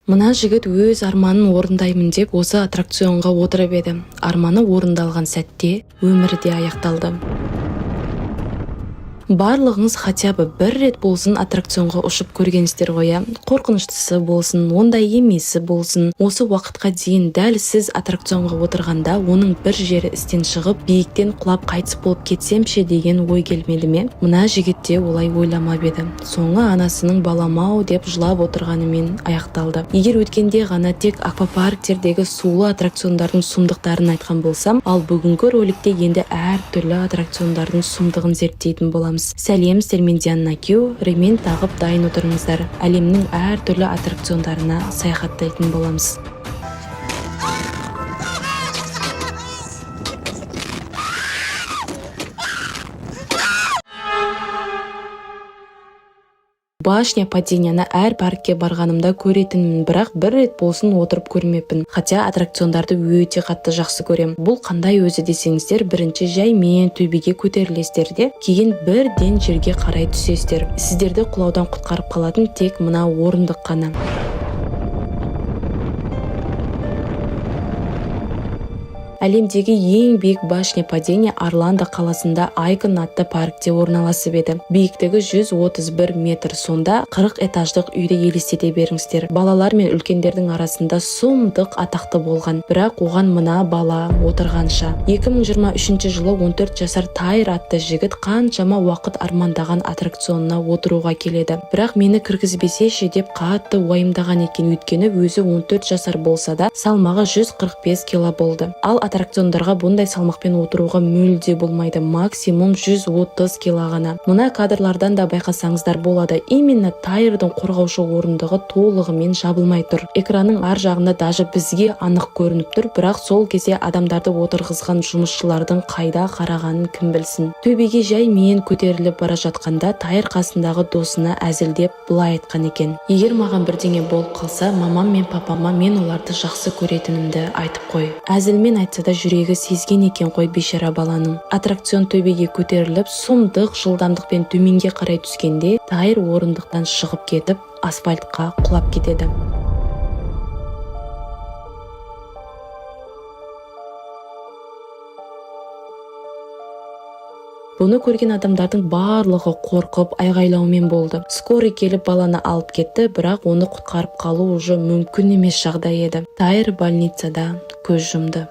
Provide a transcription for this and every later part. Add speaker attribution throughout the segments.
Speaker 1: Мына жігіт өз арманын орындаймын деп осы аттракционға отырып еді. Арманы орындалған сәтте өмірі де аяқталды. Барлығыңыз хотя бы бір рет болсын аттракционға ұшып көргенсіздер ғой. Қорқыныштысы болсын, ондай емесі болсын, осы уақытқа дейін дәл сіз аттракционға отырғанда оның бір жері істен шығып, биіктен құлап қайтыс болып кетсемші деген ой келмеді ме? Мына жігітте олай ойламап еді. Соңы анасының балам-ау деп жылап отырғанымен аяқталды. Егер өткенде ғана тек аквапарктердегі сулы аттракциондардың сұмдықтарын айтқан болсам, ал бүгінгі роликте енді әртүрлі аттракциондардың сұмдығын зерттейтін боламыз. Сәлем, сіздермен Диана Кю, ремень тағып дайын отырыңыздар. Әлемнің әртүрлі аттракциондарына саяхаттайтын боламыз. Башня паденияны әр паркке барғанымда көретінмін, бірақ бір рет болсын отырып көрмеппін. Хотя аттракциондарды өте қатты жақсы көрем. Бұл қандай өзі десеңіздер, бірінші жай мен төбеге көтерілесіздер де, кейін бірден жерге қарай түсесіздер. Сіздерді құлаудан құтқарып қалатын тек мына орындық қана. Әлемдегі ең биік башня падения Орландо қаласында Айкон атты паркте орналасып еді. Биіктігі 131 метр, сонда 40 этаждық үйді елестете беріңіздер. Балалар мен үлкендердің арасында сұмдық атақты болған, бірақ оған мына бала отырғанша. 2023 жылы 14 жасар Тайр атты жігіт қаншама уақыт армандаған аттракционына отыруға келеді. Бірақ мені кіргізбесеші деп қатты уайымдаған екен, өйткені өзі 14 жасар болса да салмағы 145 кило болды. Ал аттракциондарға бұндай салмақпен отыруға мүлде болмайды, максимум 130 кило ғана. Мына кадрлардан да байқасаңыздар болады, именно Тайрдың қорғаушы орындығы толығымен жабылмай тұр. Экранның ар жағында даже бізге анық көрініп тұр, бірақ сол кезде адамдарды отырғызған жұмысшылардың қайда қарағанын кім білсін. Төбеге жай мен көтеріліп бара жатқанда Тайр қасындағы досына әзілдеп былай айтқан екен: егер маған бірдеңе болып қалса, мамам мен папама мен оларды жақсы көретінімді айтып қой. Әзілмен айтса да жүрегі сезген екен ғой бейшара баланың. Аттракцион төбеге көтеріліп, сұмдық жылдамдықпен төменге қарай түскенде Тайр орындықтан шығып кетіп, асфальтқа құлап кетеді. Бұны көрген адамдардың барлығы қорқып, айғайлаумен болды. Скорый келіп баланы алып кетті, бірақ оны құтқарып қалу уже мүмкін емес жағдай еді. Тайр больницада көз жұмды.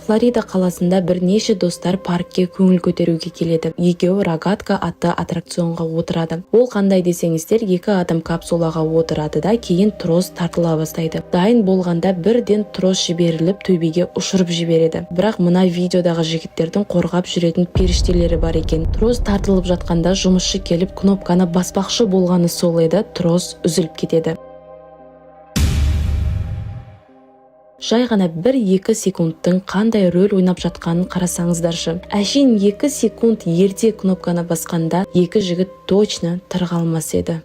Speaker 1: Флорида қаласында бірнеше достар паркке көңіл көтеруге келеді. Екеуі рогатка атты аттракционға отырады. Ол қандай десеңіздер, екі адам капсулаға отырады да кейін трос тартыла бастайды. Дайын болғанда бірден трос жіберіліп төбеге ұшырып жібереді. Бірақ мына видеодағы жігіттердің қорғап жүретін періштелері бар екен. Трос тартылып жатқанда жұмысшы келіп кнопканы баспақшы болғаны сол еді, трос үзіліп кетеді. Жай ғана 1-2 секундтың қандай рөл ойнап жатқанын қарасаңыздаршы. Әшейін 2 секунд ерте кнопканы басқанда екі жігіт точно тірі қалмас еді.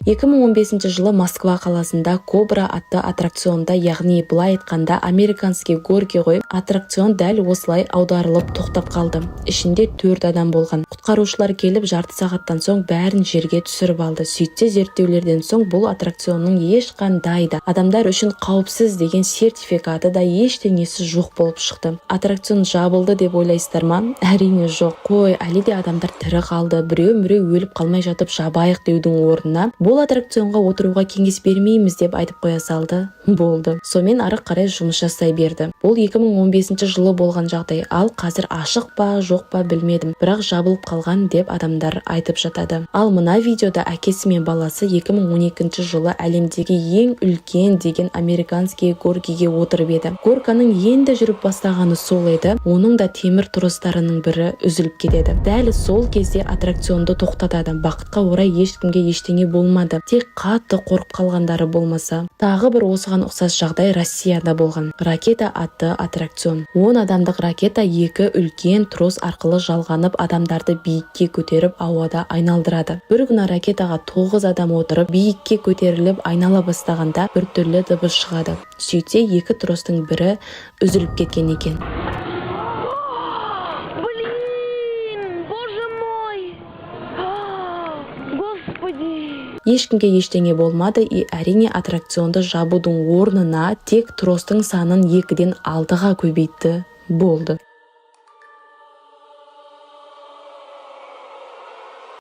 Speaker 1: 2015 жылы Москва қаласында Кобра атты аттракционда, яғни былай айтқанда американский горки ғой, аттракцион дәл осылай аударылып тоқтап қалды. Ішінде 4 адам болған. Құтқарушылар келіп жарты сағаттан соң бәрін жерге түсіріп алды. Сөйтсе зерттеулерден соң бұл аттракционның ешқандай да адамдар үшін қауіпсіз деген сертификаты да ештеңесі жоқ болып шықты. Аттракцион жабылды деп ойлайсыздар ма? Әрине жоқ. Қой, әлі де адамдар тірі қалды. Біреу өліп қалмай жатып жабайық деудің орнына бұл аттракционға отыруға кеңес бермейміз деп айтып қоя салды. Болды. Сонымен ары қарай жұмыс жасай берді. Бұл 2015 жылы болған жағдай. Ал қазір ашық па, жоқ па білмедім. Бірақ жабылып қалған деп адамдар айтып жатады. Ал мына видеода әкесі мен баласы 2012 жылы әлемдегі ең үлкен деген американский горкиге отырып еді. Горканың енді жүріп бастағаны сол еді. Оның да темір тростарының бірі үзіліп кетеді. Дәл сол кезде аттракционды тоқтатады. Бақытқа орай ешкімге ештеңе болмады. Тек қатты қорқып қалғандары болмаса. Тағы бір осыған ұқсас жағдай Россияда болған. Ракета атты аттракцион. 10 адамдық ракета 2 үлкен трос арқылы жалғанып адамдарды биікке көтеріп ауада айналдырады. Бір күні ракетаға 9 адам отырып биікке көтеріліп айнала бастағанда біртүрлі дыбыс шығады. Сөйтсе 2 тростың бірі үзіліп кеткен екен. Ешкімге ештеңе болмады, әрине аттракционды жабудың орнына тек тростың санын 2-ден 6-ға көбейтті. Болды.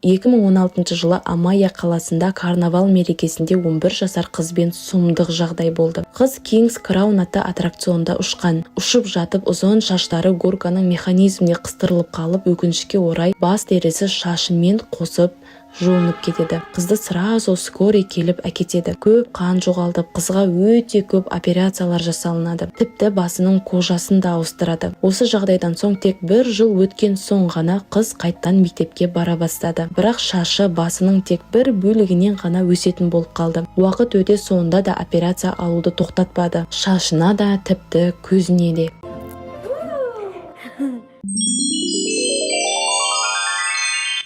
Speaker 1: 2016 жылы Амайя қаласында карнавал мерекесінде 11 жасар қызбен сұмдық жағдай болды. Қыз Kings Crown атты аттракционда ұшқан. Ұшып жатып ұзын шаштары горканың механизміне қыстырылып қалып, өкінішке орай бас терісі шашымен қосып жуынып кетеді. Қызды сразу скорый келіп әкетеді. Көп қан жоғалды. Қызға өте көп операциялар жасалынады. Тіпті басының кожасын да ауыстырады. Осы жағдайдан соң тек 1 жыл өткен соң ғана қыз қайттан мектепке бара бастады. Бірақ шашы басының тек бір бөлігінен ғана өсетін болып қалды. Уақыт өте соңында да операция алуды тоқтатпады. Шашына да, тіпті көзіне де.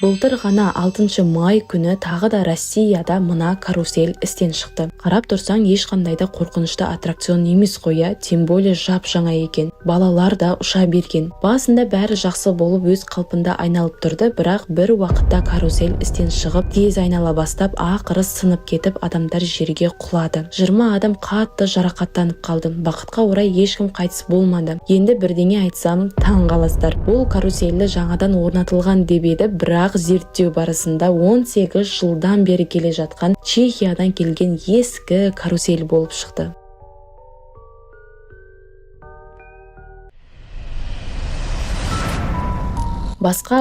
Speaker 1: Былтыр ғана 6 май күні тағы да Россияда мына карусель істен шықты. Қарап тұрсаң, ешқандай да қорқынышты аттракцион емес қоя, тем более жап-жаңа екен. Балалар да ұша берген. Басында бәрі жақсы болып өз қалпында айналып тұрды, бірақ бір уақытта карусель істен шығып, тез айнала бастап, ақыры сынып кетіп, адамдар жерге құлады. 20 адам қатты жарақаттанып қалды. Бақытқа орай ешкім қайтыс болмады. Енді бірдеңе айтсам, таң қаласыздар. Ол карусельді жаңадан орнатылған деп еді, бірақ зерттеу барысында 18 жылдан бері келе жатқан Чехиядан келген ескі карусель болып шықты. Басқа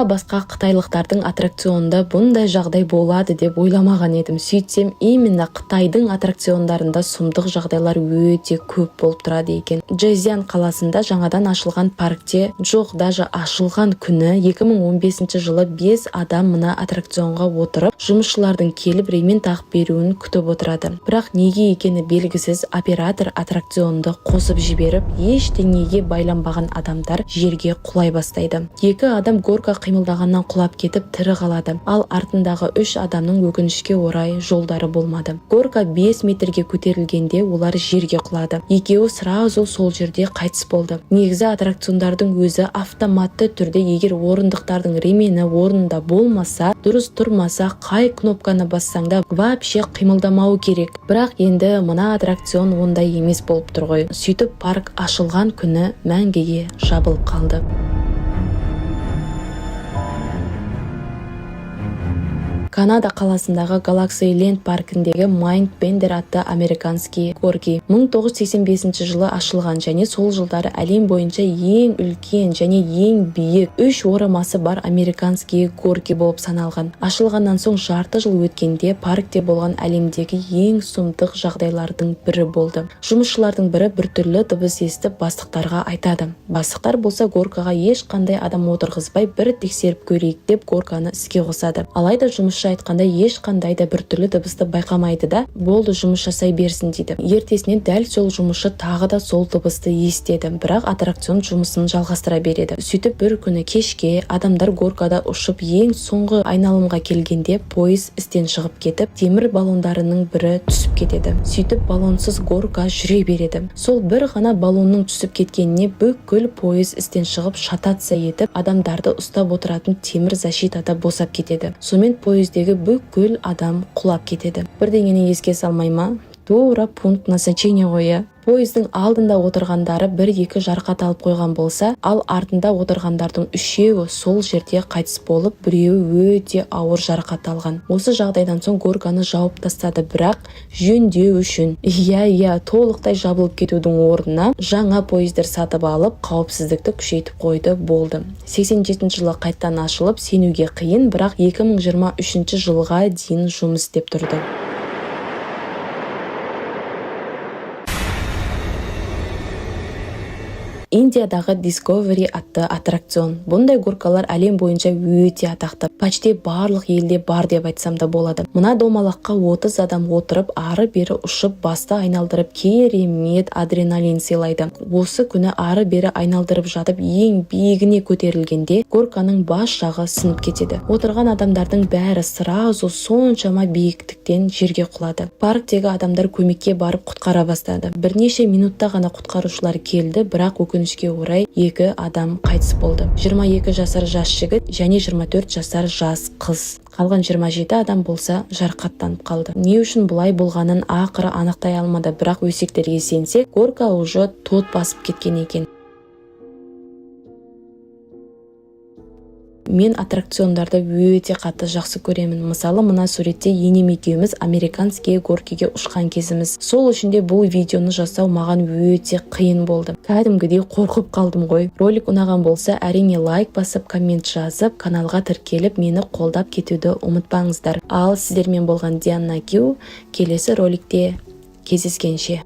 Speaker 1: қытайлықтардың аттракционында бұндай жағдай болады деп ойламаған едім. Сөйтсем, именно Қытайдың аттракциондарында сұмдық жағдайлар өте көп болып тұрады екен. Джезян қаласында жаңадан ашылған паркте, жоқ, даже ашылған күні 2015 жылы 5 адам мына аттракционға отырып, жұмысшылардың келіп ремень тағып беруін күтіп отырады. Бірақ неге екені белгісіз, оператор аттракционды қосып жіберіп, ештеңеге байланбаған адамдар жерге құлай бастайды. 2 адам горка қимылдағаннан құлап кетіп тірі қалады. Ал артындағы 3 адамның өкінішке орай жолдары болмады. Горка 5 метрге көтерілгенде олар жерге құлады. Екеуі сразу сол жерде қайтыс болды. Негізі аттракциондардың өзі автоматты түрде, егер орындықтардың ремені орнында болмаса, дұрыс тұрмаса, қай кнопканы бассаң да вообще қимылдамау керек. Бірақ енді мына аттракцион ондай емес болып тұр ғой. Сөйтіп парк ашылған күні мәңгіге жабылып қалды. Канада қаласындағы Galaxyland паркіндегі Mindbender атты американский горки 1985 жылы ашылған және сол жылдары әлем бойынша ең үлкен және ең биік 3 орамасы бар американский горки болып саналған. Ашылғаннан соң жарты жыл өткенде паркте болған әлемдегі ең сұмдық жағдайлардың бірі болды. Жұмысшылардың бірі біртүрлі дыбыс естіп бастықтарға айтады. Бастықтар болса горкаға ешқандай адам отырғызбай бір тексеріп көрейік деп горканы іске қосады. Алайда жұмысшы айтқанда ешқандай да біртүрлі дыбысты байқамайды да, болды, жұмыс жасай берсін дейді. Ертесіне дәл сол жұмысшы тағы да сол дыбысты естеді, бірақ аттракцион жұмысын жалғастыра береді. Сөйтіп бір күні кешке адамдар горкада ұшып ең соңғы айналымға келгенде пойыз істен шығып кетіп, темір баллондарының бірі түсіп кетеді. Сөйтіп баллонсыз горка жүре береді. Сол бір ғана баллонның түсіп кеткеніне бүкіл пойыз істен шығып шататься етіп, адамдарды ұстап отыратын темір защитада босап кетеді. Сонымен пойыздегі бүкіл адам құлап кетеді. Бірдеңені еске салмай ма? Тура пункт назначения ғой. Пойыздың алдында отырғандары 1-2 жарақат алып қойған болса, ал артында отырғандардың 3-еуі сол жерде қайтыс болып, біреуі өте ауыр жарақат алған. Осы жағдайдан соң горканы жауып тастады, бірақ жөндеу үшін. Толықтай жабылып кетудің орнына жаңа пойыздар сатып алып, қауіпсіздікті күшейтіп қойды, болды. 87 жылы қайттан ашылып, сенуге қиын, бірақ 2023 жылға дейін жұмыс істеп тұрды. Индиядағы Discovery атты аттракцион. Бұндай горкалар әлем бойынша өте атақты. Почти барлық елде бар деп айтсам да болады. Мына домалаққа 30 адам отырып, ары-бері ұшып, басты айналдырып, керемет адреналин сыйлайды. Осы күні ары-бері айналдырып жатып, ең биігіне көтерілгенде горканың бас жағы сынып кетеді. Отырған адамдардың бәрі сразу соншама биіктіктен жерге құлады. Парктегі адамдар көмекке барып құтқара бастады. Бірнеше минутта ғана құтқарушылар келді, бірақ өкінішке өкінішке орай 2 адам қайтыс болды. 22 жасар жас жігіт және 24 жасар жас қыз. Қалған 27 адам болса жарақаттанып қалды. Не үшін бұлай болғанын ақыры анықтай алмады, бірақ өсектерге сенсек, горка уже тот басып кеткен екен. Мен аттракциондарды өте қатты жақсы көремін. Мысалы, мына суретте енем екеуміз американский горкиге ұшқан кезіміз. Сол үшін де бұл видеоны жасау маған өте қиын болды. Кәдімгідей қорқып қалдым ғой. Ролик ұнаған болса, әрине лайк басып, коммент жазып, каналға тіркеліп, мені қолдап кетуді ұмытпаңыздар. Ал сіздермен болған Диана Кю, келесі роликте кездескенше.